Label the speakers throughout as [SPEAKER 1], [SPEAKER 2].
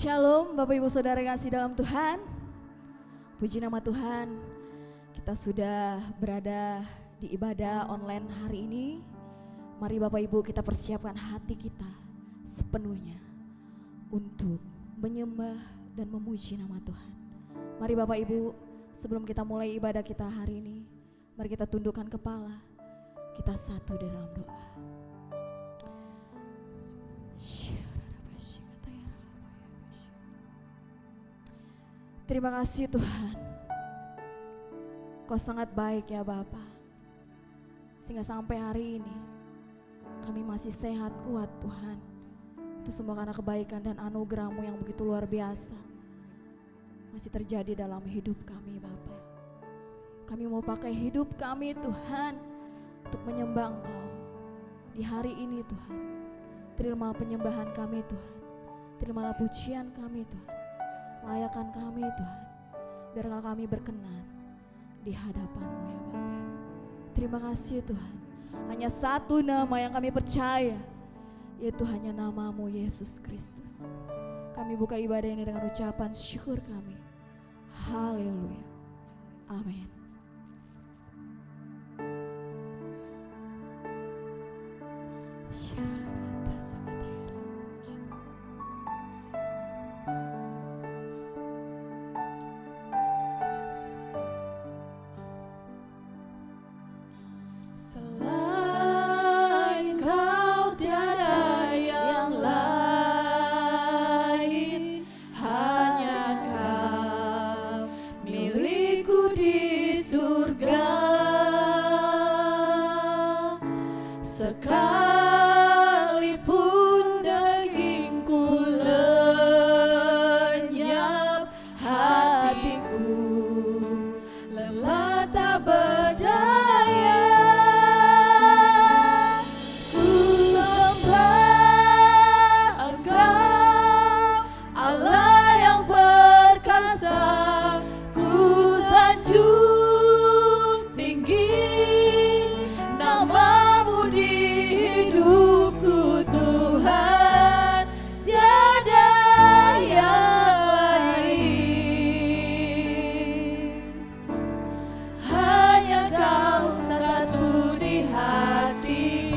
[SPEAKER 1] Shalom Bapak Ibu Saudara yang kasih dalam Tuhan. Puji nama Tuhan, kita sudah berada di ibadah online hari ini. Mari Bapak Ibu kita persiapkan hati kita sepenuhnya untuk menyembah dan memuji nama Tuhan. Mari Bapak Ibu, sebelum kita mulai ibadah kita hari ini, mari kita tundukkan kepala, kita satu di dalam doa. Terima kasih Tuhan, Kau sangat baik ya Bapa, sehingga sampai hari ini kami masih sehat kuat Tuhan. Itu semua karena kebaikan dan anugerah-Mu yang begitu luar biasa masih terjadi dalam hidup kami Bapa. Kami mau pakai hidup kami Tuhan untuk menyembah Engkau di hari ini Tuhan. Terimalah penyembahan kami Tuhan, terimalah pujian kami Tuhan. Layakan kami Tuhan, biarlah kami berkenan di hadapan-Mu ya Bapa. Terima kasih Tuhan, hanya satu nama yang kami percaya, yaitu hanya nama-Mu Yesus Kristus. Kami buka ibadah ini dengan ucapan syukur kami. Haleluya, amin.
[SPEAKER 2] Hanya Kau satu di hati.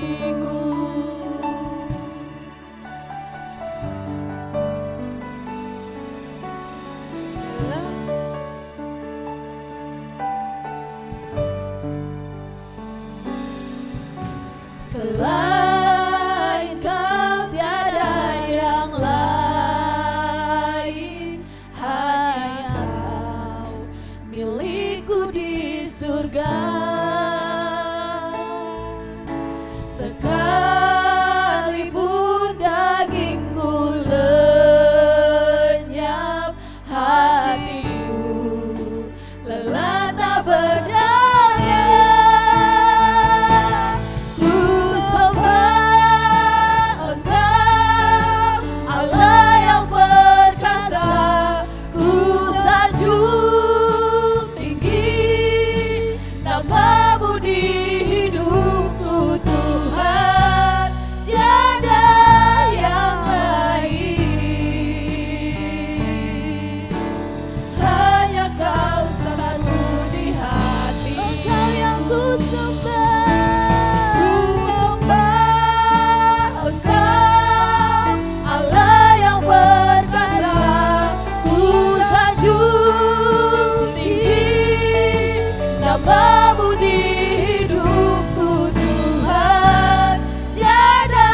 [SPEAKER 1] namamu di hidupku Tuhan, tiada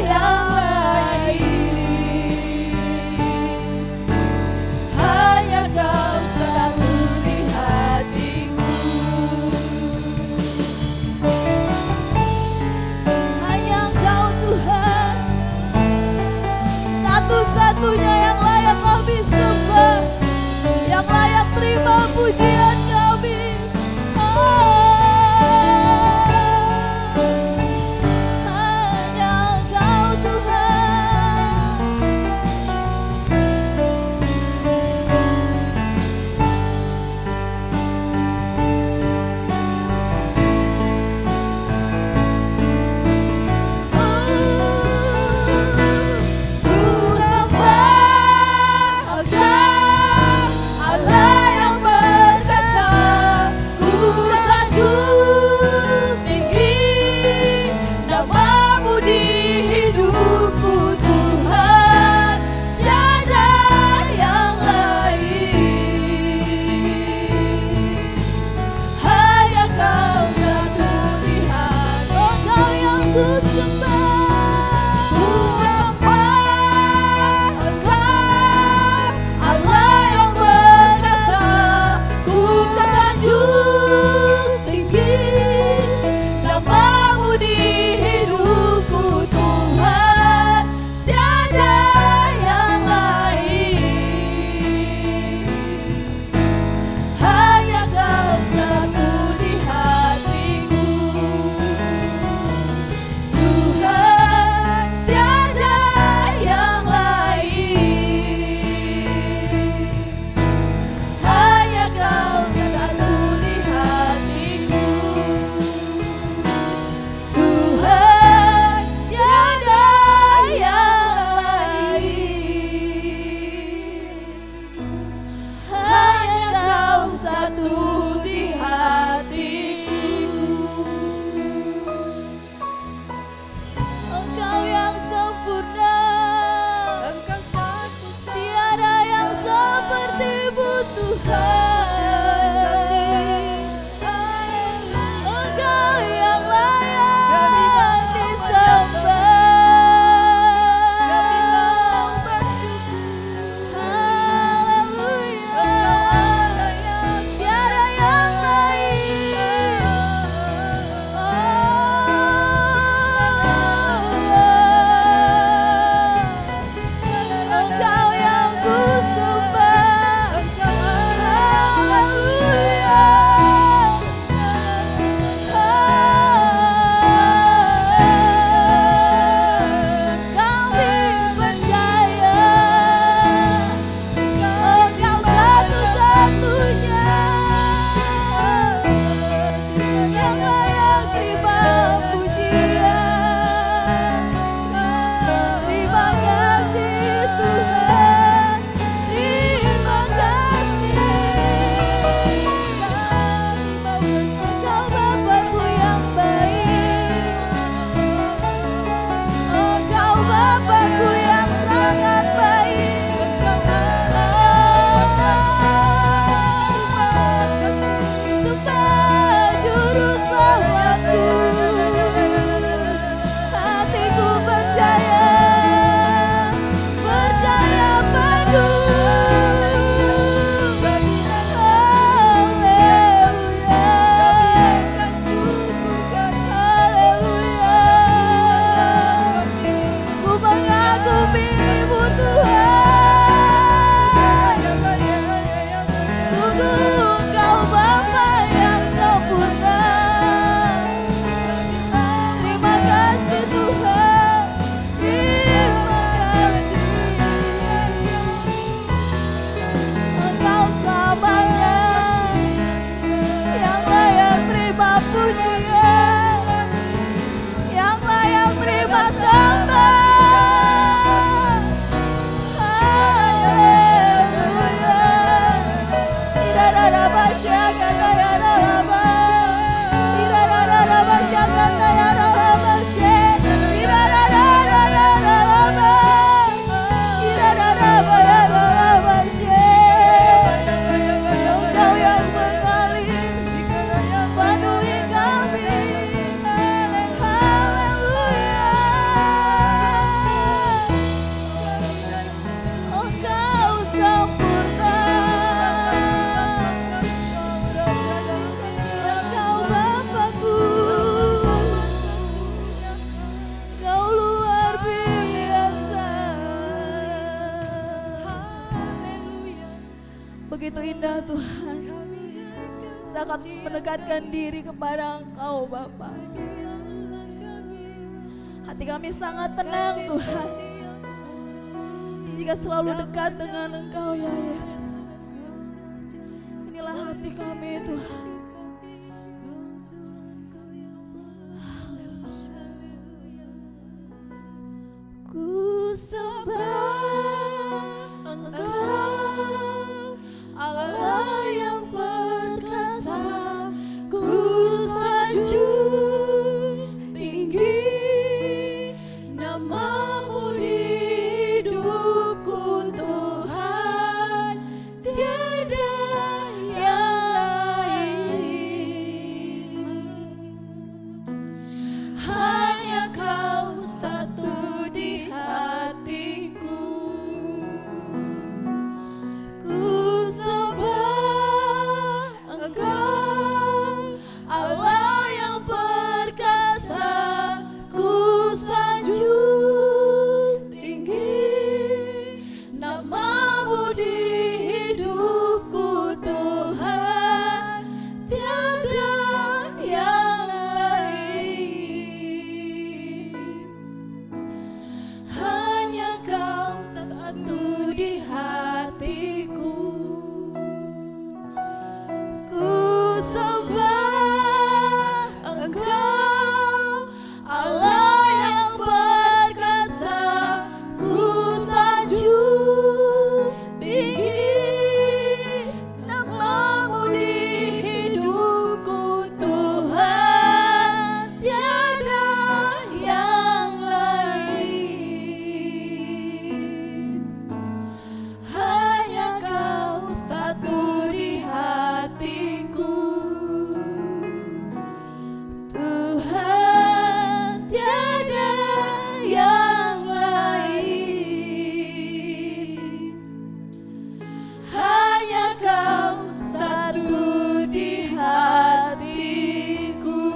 [SPEAKER 1] yang lain. Hanya Kau satu di hatiku, hanya Kau Tuhan, satu-satunya yang layak kami sembah, yang layak terima pujian kami. Hanya Kau Tuhan. Ku sembah Engkau, Allah yang berkuasa. Ku sanjung tinggi namamu di hidupku Tuhan, tiada yang lain. Hanya Kau satu di hati, oh Kau yang ku sembah. Ku sembah Engkau, Allah yang berkuasa. Ku sanjung tinggi namamu di hidupku Tuhan, tiada yang lain. Hanya Kau satu di hatiku Tuhan, tiada yang lain. Hanya Kau satu di akan mendekatkan diri kepada Engkau Bapa. Hati kami sangat tenang Tuhan jika selalu dekat dengan Engkau ya Yesus. Inilah hati kami Tuhan. Ku sembah Engkau, Allah yang perkasa. Ku sanjung tinggi nama-Mu di hidupku Tuhan, tiada yang lain. Hanya Kau satu di hatiku. Ku sembah Engkau, Allah yang perkasa. Ku sanjung tinggi nama-Mu di hidupku Tuhan, tiada yang lain. Hanya Kau satu di hatiku. Ku sembah Engkau, Allah yang perkasa. Ku sanjung tinggi nama-Mu di hidupku Tuhan, tiada yang lain. Hanya Kau satu di hatiku. Tuhan, tiada yang lain. Hanya Kau satu di hatiku.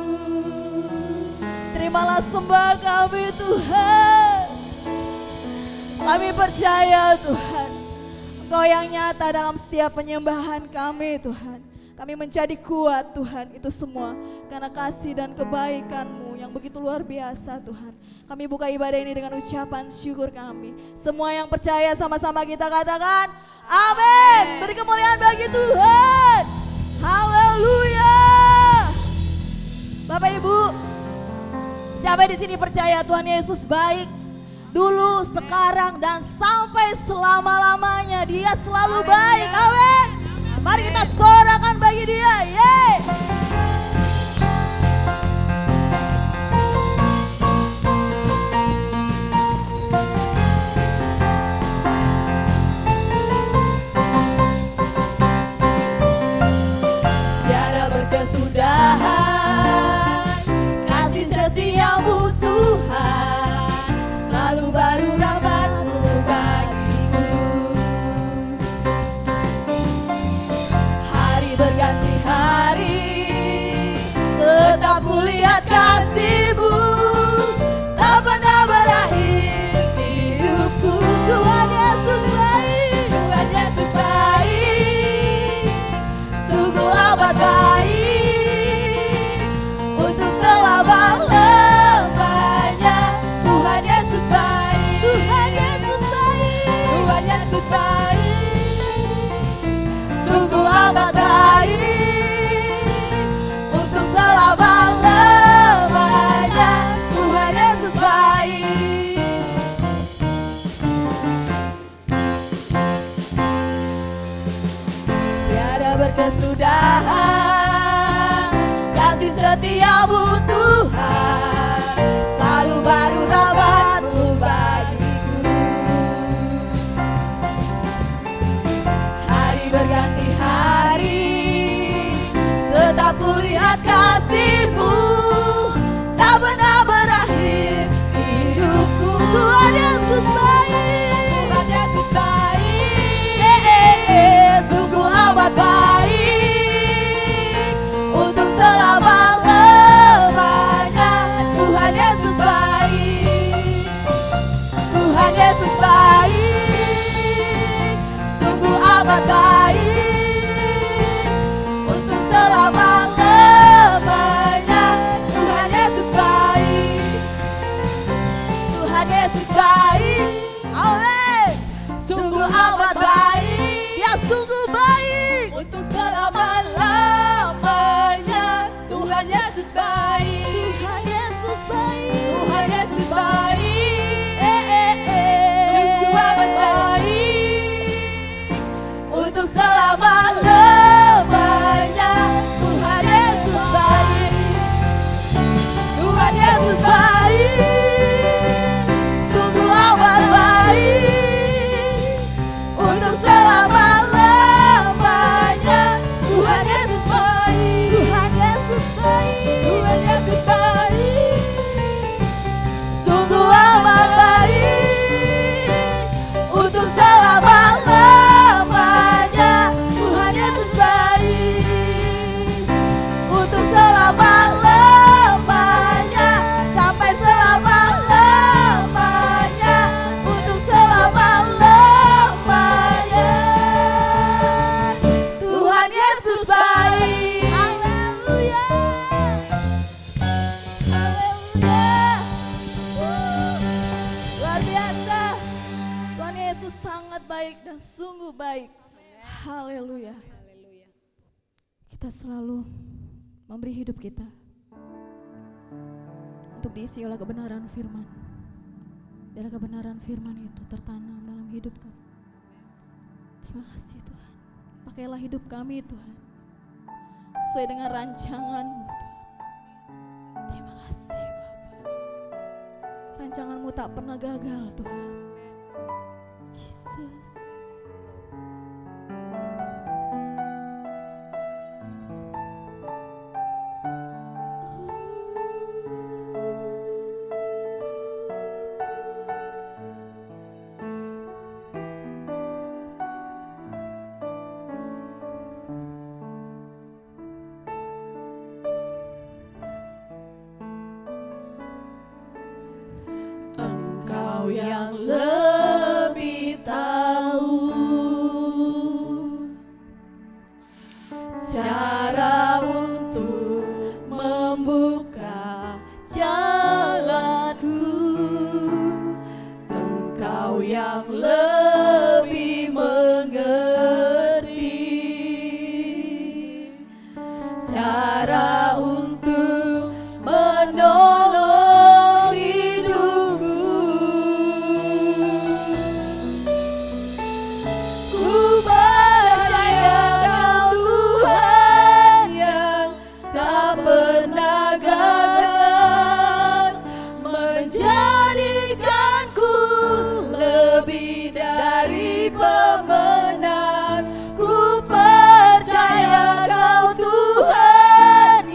[SPEAKER 1] Terimalah sembah kami Tuhan. Kami percaya Tuhan, Engkau yang nyata dalam setiap penyembahan kami Tuhan. Kami menjadi kuat Tuhan, itu semua karena kasih dan kebaikan-Mu yang begitu luar biasa Tuhan. Kami buka ibadah ini dengan ucapan syukur kami. Semua yang percaya sama-sama kita katakan amin. Beri kemuliaan bagi Tuhan. Haleluya. Bapak Ibu, siapa di sini percaya Tuhan Yesus baik? Dulu, sekarang, dan sampai selama-lamanya Dia selalu baik. Amin. Mari kita sorakan bagi Dia. Yeay. Tiada berkesudahan kasih setia-Mu Tuhan, selalu baru rahmat-Mu bagiku. Hari berganti hari, tetap kulihat kasih-Mu, tak pernah berakhir hidupku. Tuhan Yesus baik, Tuhan Yesus baik, sungguh amat baik, untuk selama-lamanya. Tuhan Yesus baik, Tuhan Yesus baik, Tuhan Yesus baik, sungguh amat baik, untuk selama-lamanya. Tuhan Yesus baik. Tiada berkesudahan kasih setia-Mu Tuhan, selalu baru rahmat-Mu bagiku. Hari berganti hari, tetap kulihat kasih-Mu, tak pernah berakhir hidupku. Tuhan Yesus baik, Tuhan Yesus baik, sungguh amat baik, untuk selama-lamanya. Tuhan Yesus baik, Tuhan Yesus baik, sungguh amat baik, untuk selama sungguh baik. Haleluya. Kita selalu memberi hidup kita untuk diisi oleh kebenaran firman. Biarlah kebenaran firman itu tertanam dalam hidup kami. Terima kasih Tuhan. Pakailah hidup kami Tuhan sesuai dengan rancangan-Mu Tuhan. Terima kasih Bapa. Rancangan-Mu tak pernah gagal Tuhan. Jesus.
[SPEAKER 2] Engkau yang lebih tahu cara untuk membuka jalanku. Engkau yang lebih mengerti cara untuk menolong hidupku. Ku percaya Kau Tuhan yang tak pernah gagal, menjadikanku lebih dari pemenang. Ku percaya Kau Tuhan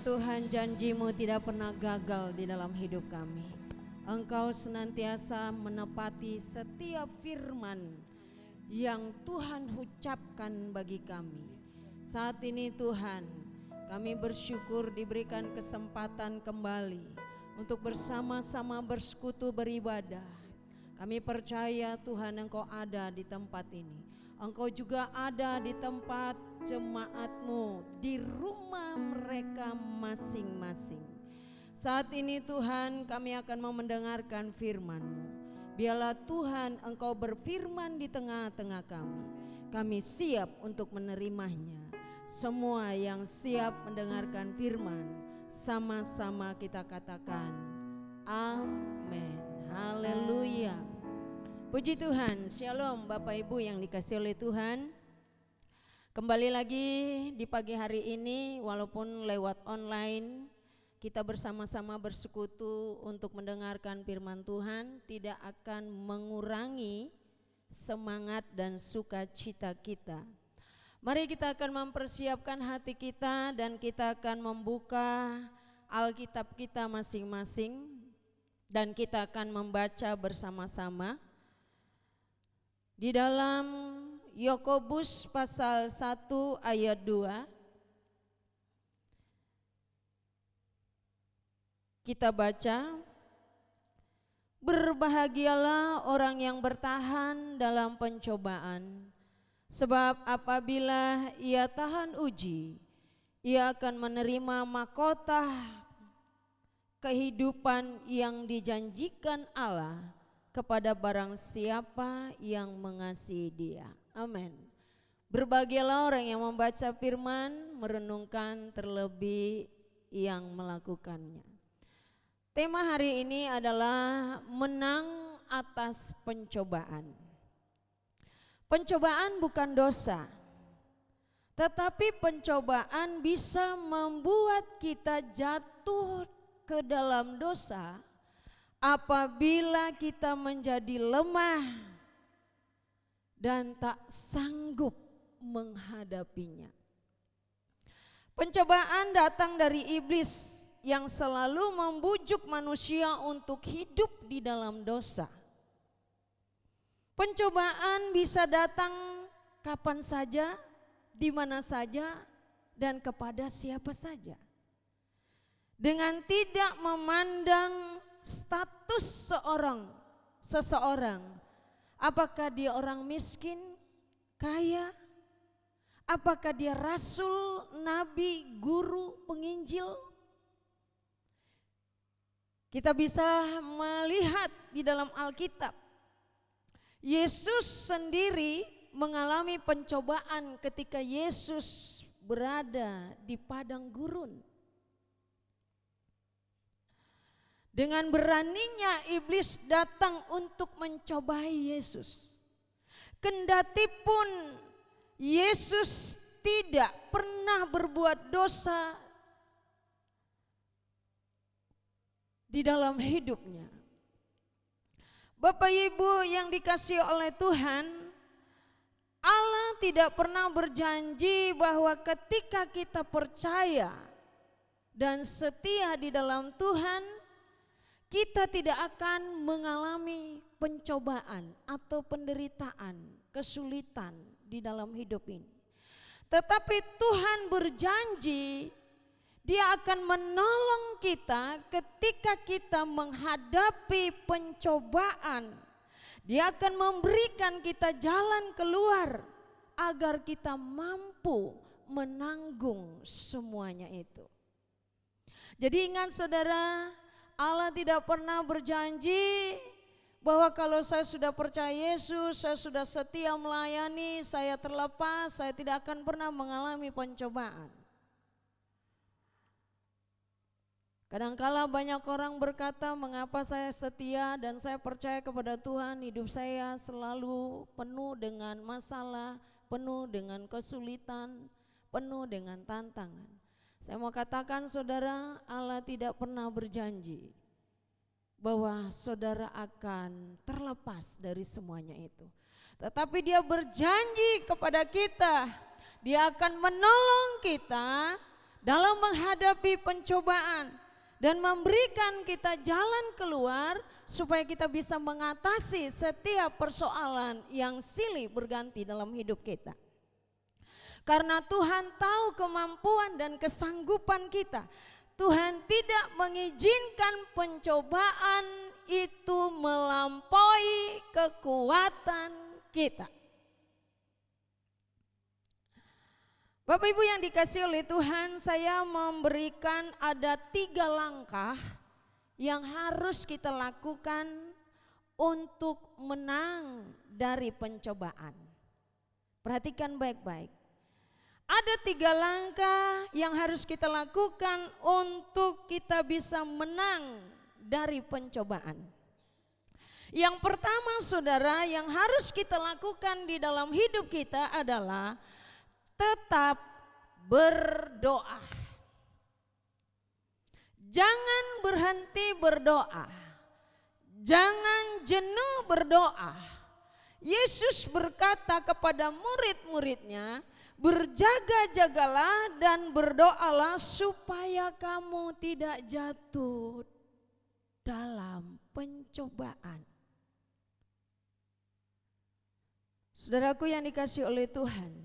[SPEAKER 2] Tuhan, janji-Mu tidak pernah gagal di dalam hidup kami. Engkau senantiasa menepati setiap firman yang Tuhan ucapkan bagi kami. Saat ini Tuhan, kami bersyukur diberikan kesempatan kembali untuk bersama-sama bersekutu beribadah. Kami percaya Tuhan Engkau ada di tempat ini. Engkau juga ada di tempat jemaat-Mu, di rumah mereka masing-masing. Saat ini Tuhan, kami akan mendengarkan firman-Mu. Biarlah Tuhan Engkau berfirman di tengah-tengah kami. Kami siap untuk menerimanya. Semua yang siap mendengarkan firman, sama-sama kita katakan amin. Haleluya. Puji Tuhan. Shalom Bapak Ibu yang dikasihi oleh Tuhan. Kembali lagi di pagi hari ini, walaupun lewat online, kita bersama-sama bersekutu untuk mendengarkan firman Tuhan. Tidak akan mengurangi semangat dan sukacita kita. Mari kita akan mempersiapkan hati kita dan kita akan membuka Alkitab kita masing-masing dan kita akan membaca bersama-sama di dalam Yakobus pasal 1 ayat 2. Kita baca, berbahagialah orang yang bertahan dalam pencobaan, sebab apabila ia tahan uji, ia akan menerima mahkota kehidupan yang dijanjikan Allah kepada barang siapa yang mengasihi Dia. Amin. Berbahagialah orang yang membaca firman, merenungkan terlebih yang melakukannya. Tema hari ini adalah menang atas pencobaan. Pencobaan bukan dosa, tetapi pencobaan bisa membuat kita jatuh ke dalam dosa apabila kita menjadi lemah dan tak sanggup menghadapinya. Pencobaan datang dari iblis yang selalu membujuk manusia untuk hidup di dalam dosa. Pencobaan bisa datang kapan saja, di mana saja, dan kepada siapa saja. Dengan tidak memandang status seseorang, apakah dia orang miskin, kaya, apakah dia rasul, nabi, guru, penginjil. Kita bisa melihat di dalam Alkitab, Yesus sendiri mengalami pencobaan ketika Yesus berada di padang gurun. Dengan beraninya iblis datang untuk mencobai Yesus. Kendati pun Yesus tidak pernah berbuat dosa di dalam hidupnya. Bapak Ibu yang dikasihi oleh Tuhan, Allah tidak pernah berjanji bahwa ketika kita percaya dan setia di dalam Tuhan, kita tidak akan mengalami pencobaan atau penderitaan, kesulitan di dalam hidup ini. Tetapi Tuhan berjanji Dia akan menolong kita ketika kita menghadapi pencobaan. Dia akan memberikan kita jalan keluar agar kita mampu menanggung semuanya itu. Jadi ingat saudara, Allah tidak pernah berjanji bahwa kalau saya sudah percaya Yesus, saya sudah setia melayani, saya terlepas, saya tidak akan pernah mengalami pencobaan. Kadangkala banyak orang berkata, mengapa saya setia dan saya percaya kepada Tuhan, hidup saya selalu penuh dengan masalah, penuh dengan kesulitan, penuh dengan tantangan. Saya mau katakan saudara, Allah tidak pernah berjanji bahwa saudara akan terlepas dari semuanya itu. Tetapi Dia berjanji kepada kita, Dia akan menolong kita dalam menghadapi pencobaan dan memberikan kita jalan keluar supaya kita bisa mengatasi setiap persoalan yang silih berganti dalam hidup kita. Karena Tuhan tahu kemampuan dan kesanggupan kita. Tuhan tidak mengizinkan pencobaan itu melampaui kekuatan kita. Bapak Ibu yang dikasihi oleh Tuhan, saya memberikan ada 3 langkah yang harus kita lakukan untuk menang dari pencobaan. Perhatikan baik-baik. Ada 3 langkah yang harus kita lakukan untuk kita bisa menang dari pencobaan. Yang pertama saudara, yang harus kita lakukan di dalam hidup kita adalah tetap berdoa. Jangan berhenti berdoa. Jangan jenuh berdoa. Yesus berkata kepada murid-muridnya, berjaga-jagalah dan berdoalah supaya kamu tidak jatuh dalam pencobaan. Saudaraku yang dikasihi oleh Tuhan,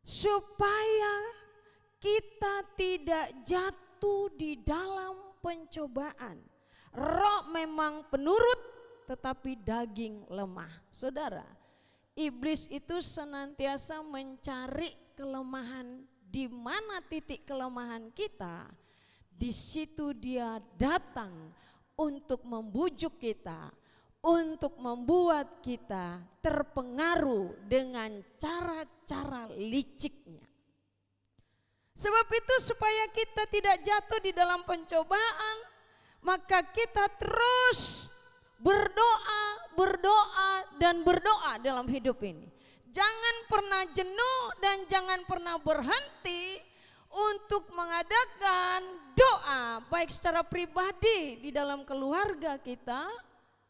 [SPEAKER 2] supaya kita tidak jatuh di dalam pencobaan. Roh memang penurut tetapi daging lemah. Saudara, iblis itu senantiasa mencari kelemahan. Di mana titik kelemahan kita, di situ dia datang untuk membujuk kita, untuk membuat kita terpengaruh dengan cara-cara liciknya. Sebab itu supaya kita tidak jatuh di dalam pencobaan, maka kita terus berdoa dan berdoa dalam hidup ini. Jangan pernah jenuh dan jangan pernah berhenti untuk mengadakan doa, baik secara pribadi di dalam keluarga kita,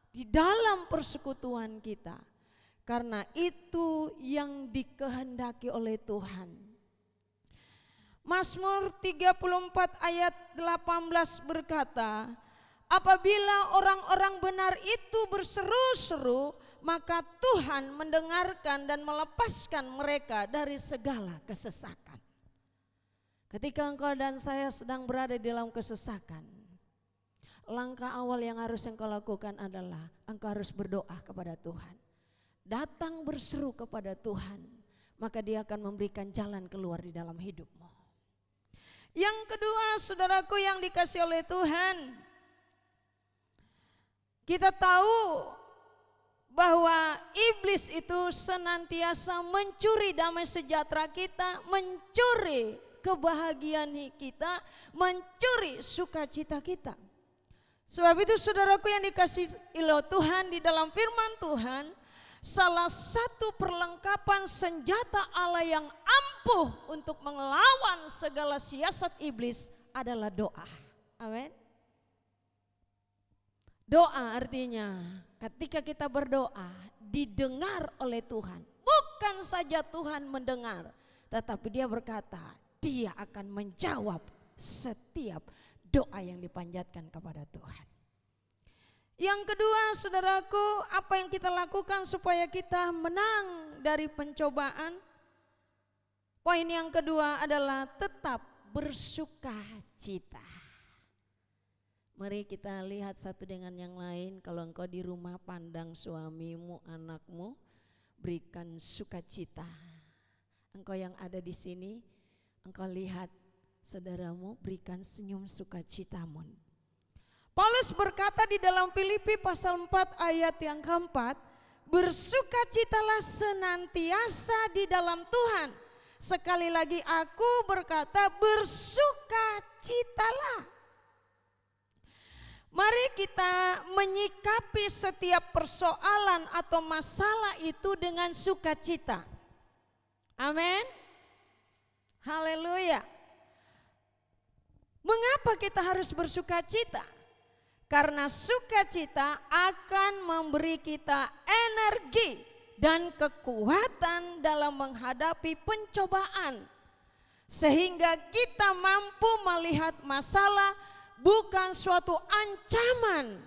[SPEAKER 2] di dalam persekutuan kita. Karena itu yang dikehendaki oleh Tuhan. Mazmur 34 ayat 18 berkata, apabila orang-orang benar itu berseru-seru, maka Tuhan mendengarkan dan melepaskan mereka dari segala kesesakan. Ketika engkau dan saya sedang berada di dalam kesesakan, langkah awal yang harus engkau lakukan adalah engkau harus berdoa kepada Tuhan. Datang berseru kepada Tuhan, maka Dia akan memberikan jalan keluar di dalam hidupmu. Yang kedua, saudaraku yang dikasihi oleh Tuhan, kita tahu bahwa iblis itu senantiasa mencuri damai sejahtera kita, mencuri kebahagiaan kita, mencuri sukacita kita. Sebab itu saudaraku yang dikasihi oleh Tuhan, di dalam firman Tuhan, salah satu perlengkapan senjata Allah yang ampuh untuk melawan segala siasat iblis adalah doa. Amin. Doa artinya ketika kita berdoa didengar oleh Tuhan. Bukan saja Tuhan mendengar, tetapi Dia berkata Dia akan menjawab setiap doa yang dipanjatkan kepada Tuhan. Yang kedua saudaraku, apa yang kita lakukan supaya kita menang dari pencobaan? Poin yang kedua adalah tetap bersuka cita. Mari kita lihat satu dengan yang lain. Kalau engkau di rumah, pandang suamimu, anakmu, berikan sukacita. Engkau yang ada di sini, engkau lihat saudaramu, berikan senyum sukacitamu. Paulus berkata di dalam Filipi pasal 4 ayat yang keempat, bersukacitalah senantiasa di dalam Tuhan. Sekali lagi aku berkata, bersukacitalah. Mari kita menyikapi setiap persoalan atau masalah itu dengan sukacita. Amin. Haleluya. Mengapa kita harus bersukacita? Karena sukacita akan memberi kita energi dan kekuatan dalam menghadapi pencobaan. sehingga kita mampu melihat masalah bukan suatu ancaman,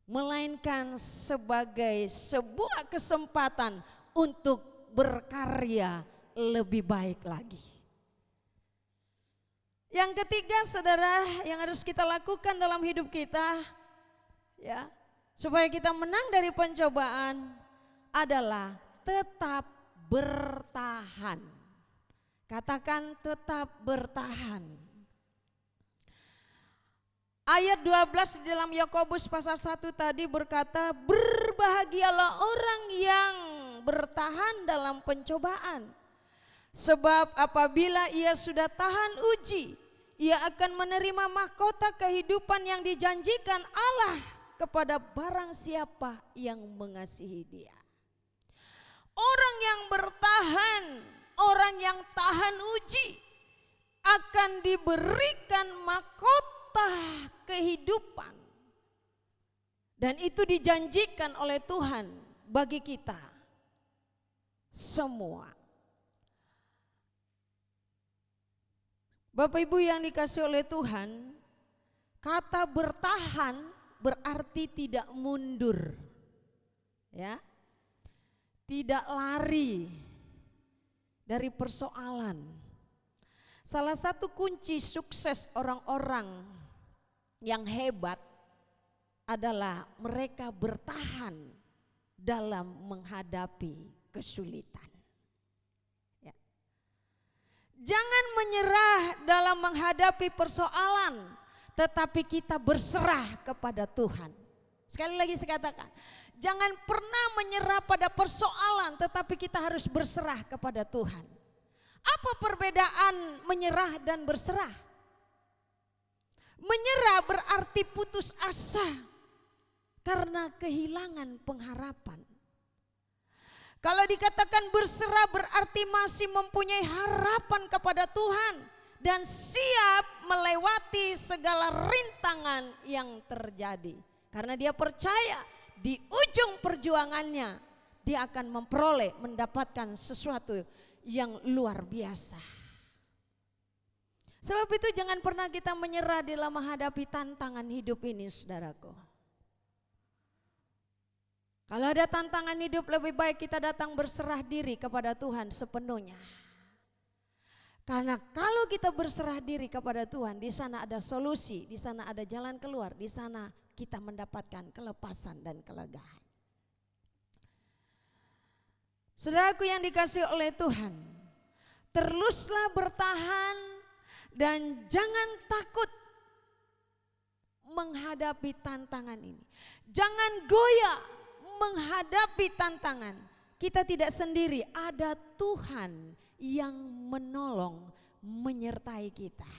[SPEAKER 2] melainkan sebagai sebuah kesempatan untuk berkarya lebih baik lagi. Yang ketiga, saudara, yang harus kita lakukan dalam hidup kita, ya, supaya kita menang dari pencobaan adalah tetap bertahan. Katakan tetap bertahan. Ayat 12 di dalam Yakobus pasal 1 tadi berkata, berbahagialah orang yang bertahan dalam pencobaan. Sebab apabila ia sudah tahan uji, ia akan menerima mahkota kehidupan yang dijanjikan Allah kepada barang siapa yang mengasihi dia. Orang yang bertahan, orang yang tahan uji akan diberikan mahkota kehidupan, dan itu dijanjikan oleh Tuhan bagi kita semua. Bapak Ibu yang dikasih oleh Tuhan, kata bertahan berarti tidak mundur, ya, tidak lari dari persoalan. Salah satu kunci sukses orang-orang yang hebat adalah mereka bertahan dalam menghadapi kesulitan. Ya. Jangan menyerah dalam menghadapi persoalan, tetapi kita berserah kepada Tuhan. Sekali lagi saya katakan, jangan pernah menyerah pada persoalan, tetapi kita harus berserah kepada Tuhan. Apa perbedaan menyerah dan berserah? Menyerah berarti putus asa karena kehilangan pengharapan. Kalau dikatakan berserah berarti masih mempunyai harapan kepada Tuhan dan siap melewati segala rintangan yang terjadi. Karena dia percaya di ujung perjuangannya dia akan mendapatkan sesuatu yang luar biasa. Sebab itu jangan pernah kita menyerah dalam menghadapi tantangan hidup ini, saudaraku. Kalau ada tantangan hidup, lebih baik kita datang berserah diri kepada Tuhan sepenuhnya. Karena kalau kita berserah diri kepada Tuhan, di sana ada solusi, di sana ada jalan keluar, di sana kita mendapatkan kelepasan dan kelegaan. Saudaraku yang dikasihi oleh Tuhan, teruslah bertahan dan jangan takut menghadapi tantangan ini. Jangan goyah menghadapi tantangan. Kita tidak sendiri, ada Tuhan yang menolong, menyertai kita.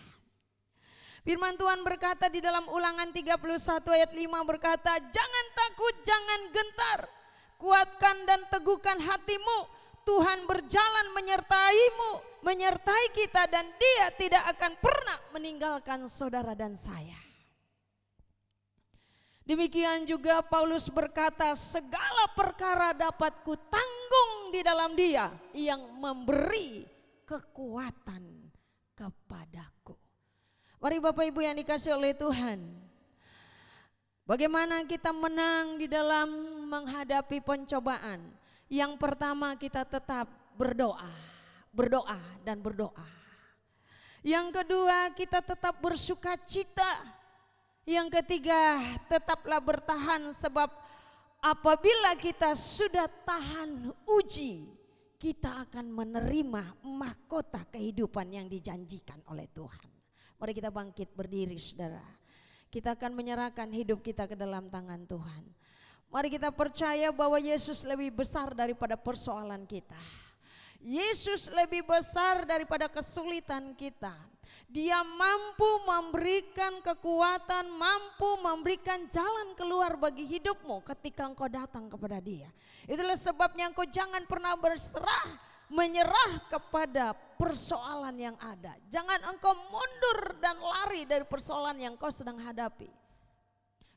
[SPEAKER 2] Firman Tuhan berkata di dalam Ulangan 31 ayat 5 berkata, jangan takut, jangan gentar, kuatkan dan teguhkan hatimu. Tuhan berjalan menyertaimu, menyertai kita, dan dia tidak akan pernah meninggalkan saudara dan saya. Demikian juga Paulus berkata, segala perkara dapat kutanggung di dalam dia yang memberi kekuatan kepadaku. Mari Bapak Ibu yang dikasihi oleh Tuhan, bagaimana kita menang di dalam menghadapi pencobaan? Yang pertama, kita tetap berdoa, berdoa dan berdoa. Yang kedua, kita tetap bersukacita. Yang ketiga, tetaplah bertahan, sebab apabila kita sudah tahan uji, kita akan menerima mahkota kehidupan yang dijanjikan oleh Tuhan. Mari kita bangkit berdiri, saudara. Kita akan menyerahkan hidup kita ke dalam tangan Tuhan. Mari kita percaya bahwa Yesus lebih besar daripada persoalan kita. Yesus lebih besar daripada kesulitan kita. Dia mampu memberikan kekuatan, mampu memberikan jalan keluar bagi hidupmu ketika engkau datang kepada Dia. Itulah sebabnya engkau jangan pernah menyerah kepada persoalan yang ada. Jangan engkau mundur dan lari dari persoalan yang engkau sedang hadapi.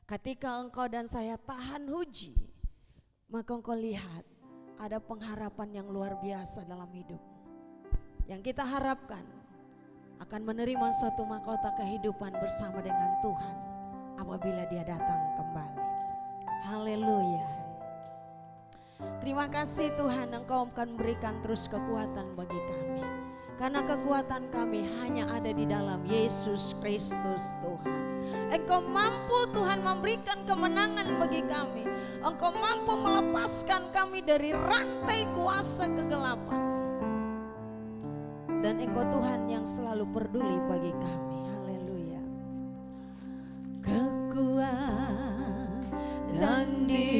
[SPEAKER 2] Ketika engkau dan saya tahan uji, maka engkau lihat ada pengharapan yang luar biasa dalam hidup. yang kita harapkan akan menerima suatu mahkota kehidupan bersama dengan Tuhan apabila Dia datang kembali. Haleluya. Terima kasih Tuhan, Engkau akan memberikan terus kekuatan bagi kami. Karena kekuatan kami hanya ada di dalam Yesus Kristus Tuhan. Engkau mampu Tuhan memberikan kemenangan bagi kami. Engkau mampu melepaskan kami dari rantai kuasa kegelapan. Dan Engkau Tuhan yang selalu peduli bagi kami. Haleluya.
[SPEAKER 3] Kekuatan di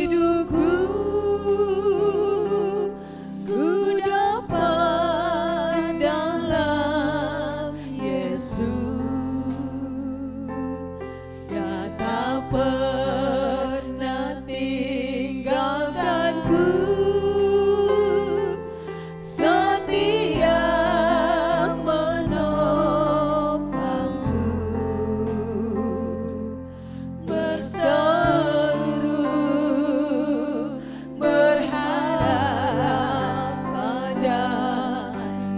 [SPEAKER 3] hidupku, ku dapat dalam Yesus. Dia tak pernah tinggalkanku, setia menopangku, berseru berharap pada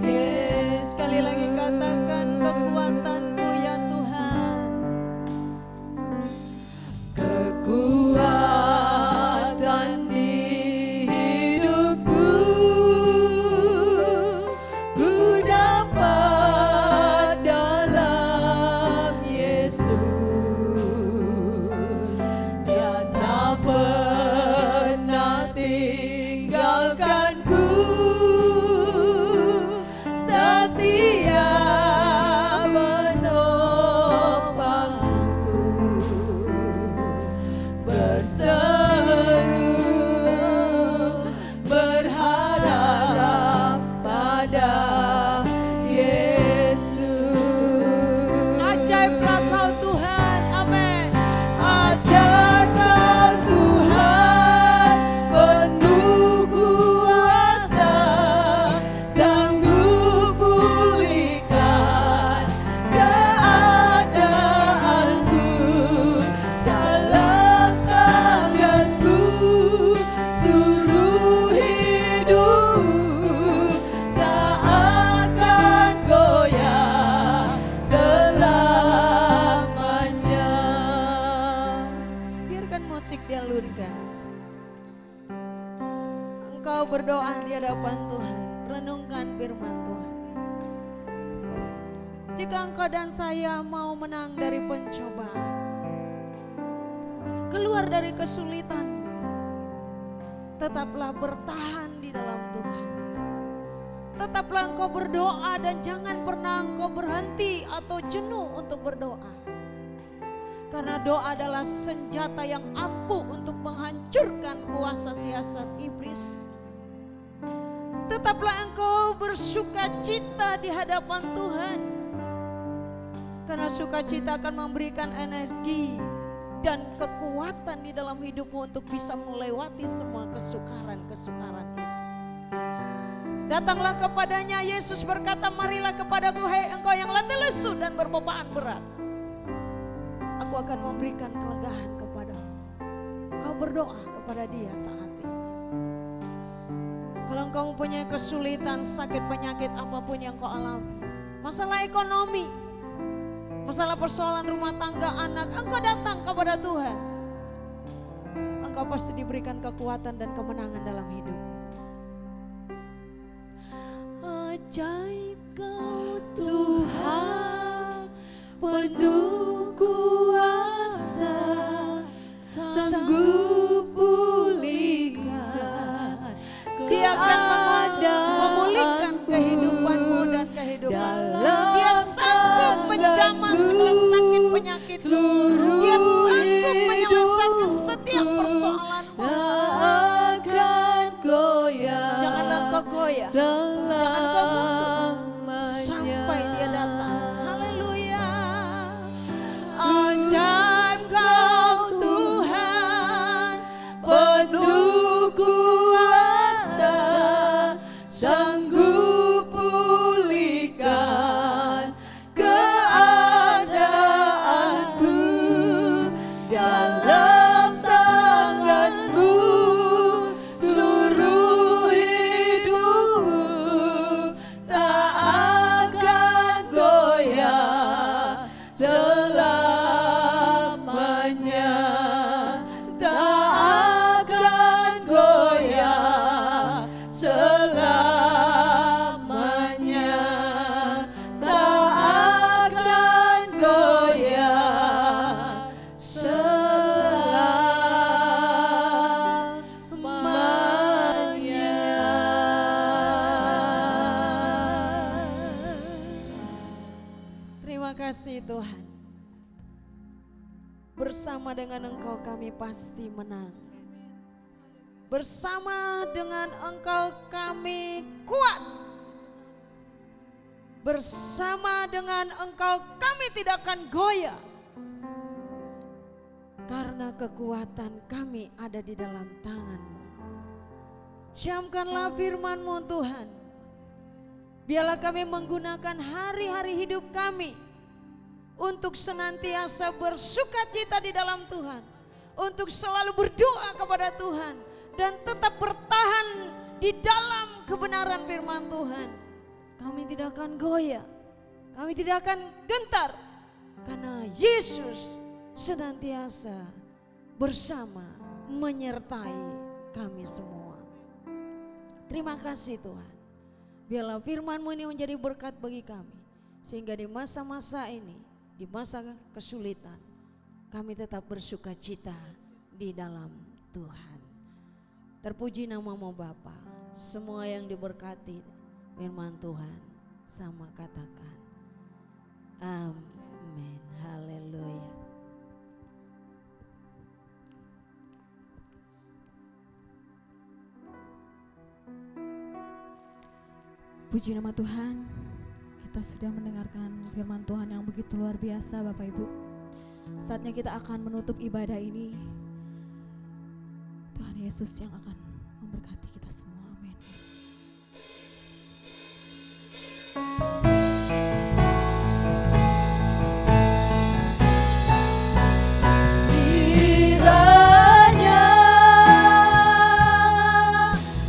[SPEAKER 3] Yesus.
[SPEAKER 2] Sekali lagi katakan, kekuatanmu ya Tuhan.
[SPEAKER 3] Kekuatan di hidupku, ku dapat dalam Yesus. Dia tak pernah tinggalkanku, setia menopangku, berseru berharap pada Yesus.
[SPEAKER 2] Ajaiblah Kau Tuhan, amin.
[SPEAKER 3] Ajar Kau Tuhan, penuh kuasa, sanggup pulihkan keadaanku. Dalam tanganku suruh hidup, tak akan goyah selamanya.
[SPEAKER 2] Biarkan musik dialunkan. Engkau berdoa di hadapan Tuhan, renungkan firman Tuhan. Jika engkau dan saya mau menang dari pencobaan, keluar dari kesulitan, tetaplah bertahan di dalam Tuhan. Tetaplah engkau berdoa dan jangan pernah engkau berhenti atau jenuh untuk berdoa. Karena doa adalah senjata yang ampuh untuk menghancurkan kuasa siasat iblis. Tetaplah engkau bersukacita di hadapan Tuhan. Karena sukacita akan memberikan energi dan kekuatan di dalam hidupmu untuk bisa melewati semua kesukaran-kesukaran ini. Datanglah kepadanya, Yesus berkata, marilah kepadaku hai engkau yang letih lesu dan berbobaan berat. Aku akan memberikan kelegaan kepadamu. Kau berdoa kepada Dia saat ini. Kalau engkau mempunyai kesulitan, sakit, penyakit apapun yang kau alami, masalah ekonomi, masalah persoalan rumah tangga, anak, engkau datang kepada Tuhan. Engkau pasti diberikan kekuatan dan kemenangan dalam hidup.
[SPEAKER 3] Ajaib Kau Tuhan, penuh kuasa, sanggup pulihkan.
[SPEAKER 2] Dia akan memulihkan kehidupanmu dan kehidupan. Dia sanggup menjamah segala sakit penyakitmu. Dia sanggup menyelesaikan setiap persoalanmu.
[SPEAKER 3] Tak akan goyah,
[SPEAKER 2] Janganlah kau goyah.
[SPEAKER 3] selamanya.
[SPEAKER 2] kasih Tuhan. Bersama dengan Engkau kami pasti menang. Bersama dengan Engkau kami kuat. Bersama dengan Engkau kami tidak akan goyah. Karena kekuatan kami ada di dalam tangan-Mu. Camkanlah firman-Mu Tuhan. Biarlah kami menggunakan hari-hari hidup kami untuk senantiasa bersuka cita di dalam Tuhan. Untuk selalu berdoa kepada Tuhan. Dan tetap bertahan di dalam kebenaran firman Tuhan. Kami tidak akan goyah. Kami tidak akan gentar. Karena Yesus senantiasa bersama menyertai kami semua. Terima kasih Tuhan. Biarlah firman-Mu ini menjadi berkat bagi kami. Sehingga di masa-masa ini, di masa kesulitan, kami tetap bersuka cita di dalam Tuhan. Terpuji nama-Mu Bapa. Semua yang diberkati firman Tuhan sama katakan amin. Haleluya.
[SPEAKER 1] Puji nama Tuhan, kita sudah mendengarkan firman Tuhan yang begitu luar biasa Bapak Ibu. Saatnya kita akan menutup ibadah ini. Tuhan Yesus yang akan memberkati kita semua, amin.
[SPEAKER 3] Kiranya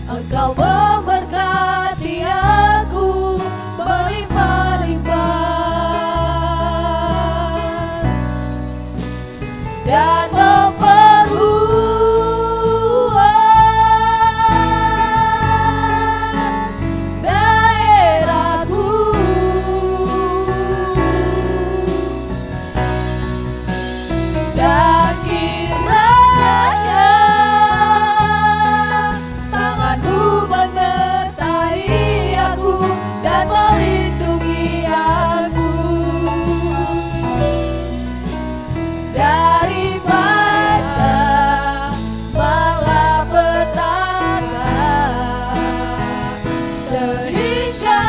[SPEAKER 3] Engkau memberkati aku berlimpah-limpah dan memperluas daerahku, dan kiranya tangan-Mu menyertai aku dan melindungi aku daripada malapetaka, sehingga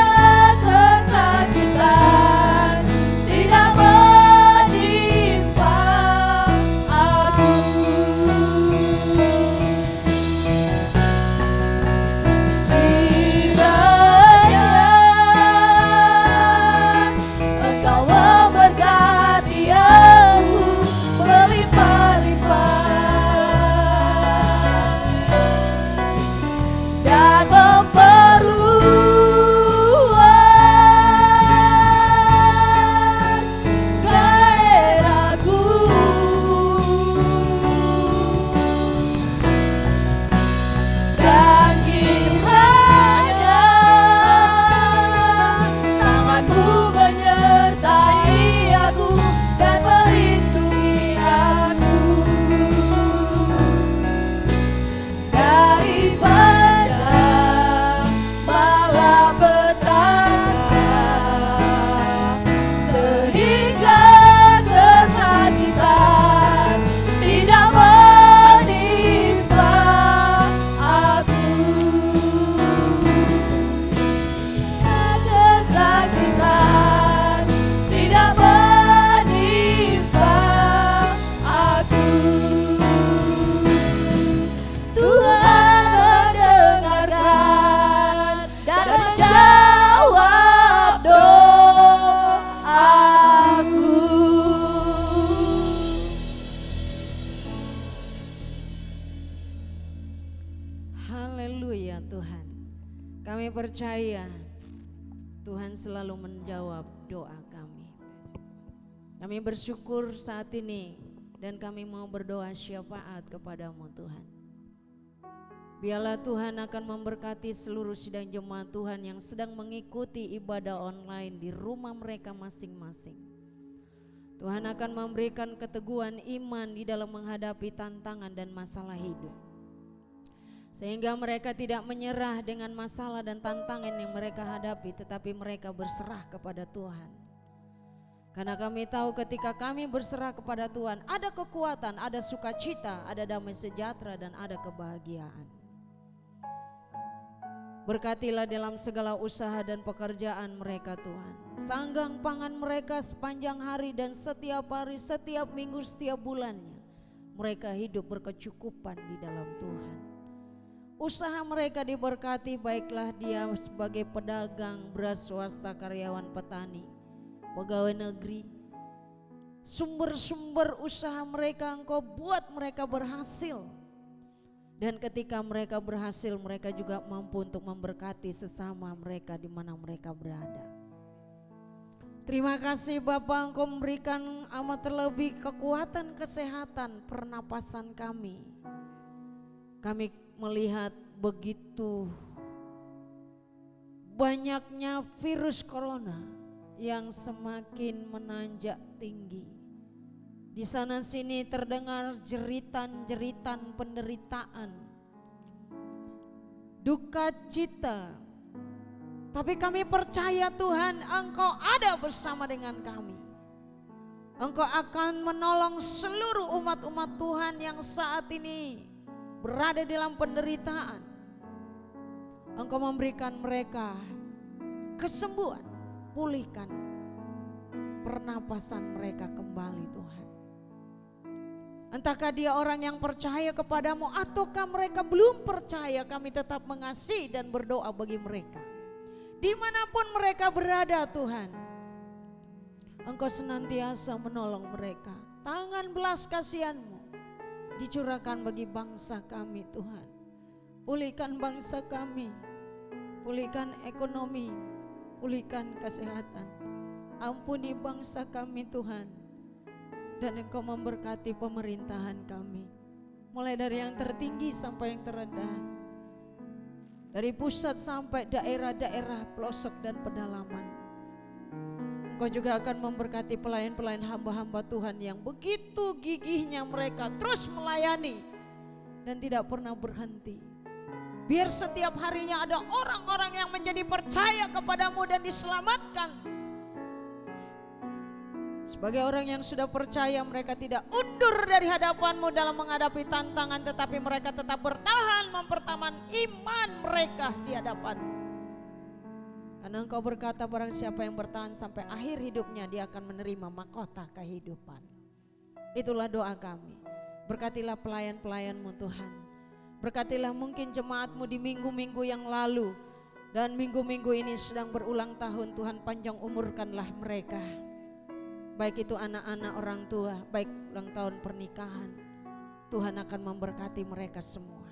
[SPEAKER 3] kesakitan tidak menimpa aku. Kiranya Engkau memberkati aku berlimpah-limpah dan memperluas daerahku, dan kiranya tangan-Mu menyertai aku dan melindungi aku daripada malapetaka, sehingga kesakitan tidak menimpa aku. Kesakitan tidak menimpa aku. Tuhan mendengarkan dan menjawab doaku.
[SPEAKER 2] Haleluya Tuhan. Kami percaya Tuhan selalu menjawab doa kami. Kami bersyukur saat ini dan kami mau berdoa syafaat kepada-Mu Tuhan. Biarlah Tuhan akan memberkati seluruh sidang jemaat Tuhan yang sedang mengikuti ibadah online di rumah mereka masing-masing. Tuhan akan memberikan keteguhan iman di dalam menghadapi tantangan dan masalah hidup. Sehingga mereka tidak menyerah dengan masalah dan tantangan yang mereka hadapi, tetapi mereka berserah kepada Tuhan. Karena kami tahu ketika kami berserah kepada Tuhan, ada kekuatan, ada sukacita, ada damai sejahtera, dan ada kebahagiaan. Berkatilah dalam segala usaha dan pekerjaan mereka Tuhan. Sanggang pangan mereka sepanjang hari dan setiap hari, setiap minggu, setiap bulannya. Mereka hidup berkecukupan di dalam Tuhan. Usaha mereka diberkati, baiklah dia sebagai pedagang, beras swasta, karyawan petani, pegawai negeri. Sumber-sumber usaha mereka Engkau buat mereka berhasil. Dan ketika mereka berhasil, mereka juga mampu untuk memberkati sesama mereka di mana mereka berada. Terima kasih Bapa, Engkau memberikan amat terlebih kekuatan kesehatan pernapasan kami. Kami melihat begitu banyaknya virus corona yang semakin menanjak tinggi. Di sana sini terdengar jeritan-jeritan penderitaan, duka cita. Tapi kami percaya Tuhan, Engkau ada bersama dengan kami. Engkau akan menolong seluruh umat-umat Tuhan yang saat ini berada dalam penderitaan. Engkau memberikan mereka kesembuhan, pulihkan pernapasan mereka kembali Tuhan. Entahkah dia orang yang percaya kepadamu ataukah mereka belum percaya, kami tetap mengasihi dan berdoa bagi mereka. Dimanapun mereka berada Tuhan, Engkau senantiasa menolong mereka. Tangan belas kasihan-Mu dicurahkan bagi bangsa kami Tuhan. Pulihkan bangsa kami, pulihkan ekonomi, pulihkan kesehatan. Ampuni bangsa kami Tuhan. Dan Engkau memberkati pemerintahan kami, mulai dari yang tertinggi sampai yang terendah, dari pusat sampai daerah-daerah pelosok dan pedalaman. Engkau juga akan memberkati pelayan-pelayan hamba-hamba Tuhan yang begitu gigihnya mereka terus melayani dan tidak pernah berhenti. Biar setiap harinya ada orang-orang yang menjadi percaya kepadamu dan diselamatkan. Sebagai orang yang sudah percaya, mereka tidak undur dari hadapan-Mu dalam menghadapi tantangan, tetapi mereka tetap bertahan mempertahankan iman mereka di hadapan-Mu. Karena Engkau berkata barang siapa yang bertahan sampai akhir hidupnya, dia akan menerima mahkota kehidupan. Itulah doa kami. Berkatilah pelayan-pelayan-Mu Tuhan. Berkatilah mungkin jemaat-Mu di minggu-minggu yang lalu dan minggu-minggu ini sedang berulang tahun. Tuhan, panjang umurkanlah mereka. Baik itu anak-anak, orang tua, baik ulang tahun pernikahan. Tuhan akan memberkati mereka semua.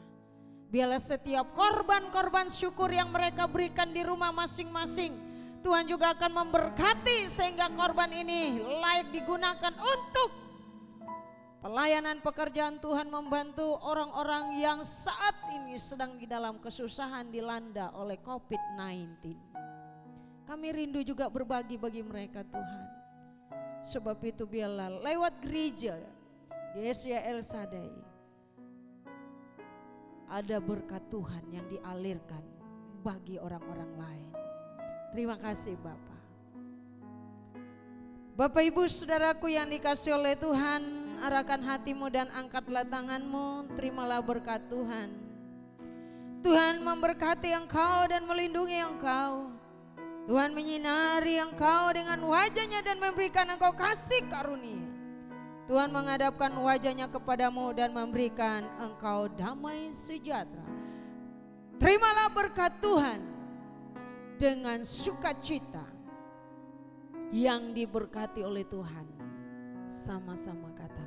[SPEAKER 2] Biarlah setiap korban-korban syukur yang mereka berikan di rumah masing-masing, Tuhan juga akan memberkati sehingga korban ini layak digunakan untuk pelayanan pekerjaan Tuhan, membantu orang-orang yang saat ini sedang di dalam kesusahan dilanda oleh COVID-19. Kami rindu juga berbagi bagi mereka Tuhan. Sebab itu biarlah lewat gereja Yesus El Shaddai ada berkat Tuhan yang dialirkan bagi orang-orang lain. Terima kasih Bapak. Bapak Ibu Saudaraku yang dikasihi oleh Tuhan, arahkan hatimu dan angkatlah tanganmu, terimalah berkat Tuhan. Tuhan memberkati engkau dan melindungi engkau. Tuhan menyinari engkau dengan wajahnya dan memberikan engkau kasih karunia. Tuhan menghadapkan wajahnya kepadamu dan memberikan engkau damai sejahtera. Terimalah berkat Tuhan dengan sukacita yang diberkati oleh Tuhan. Sama-sama kata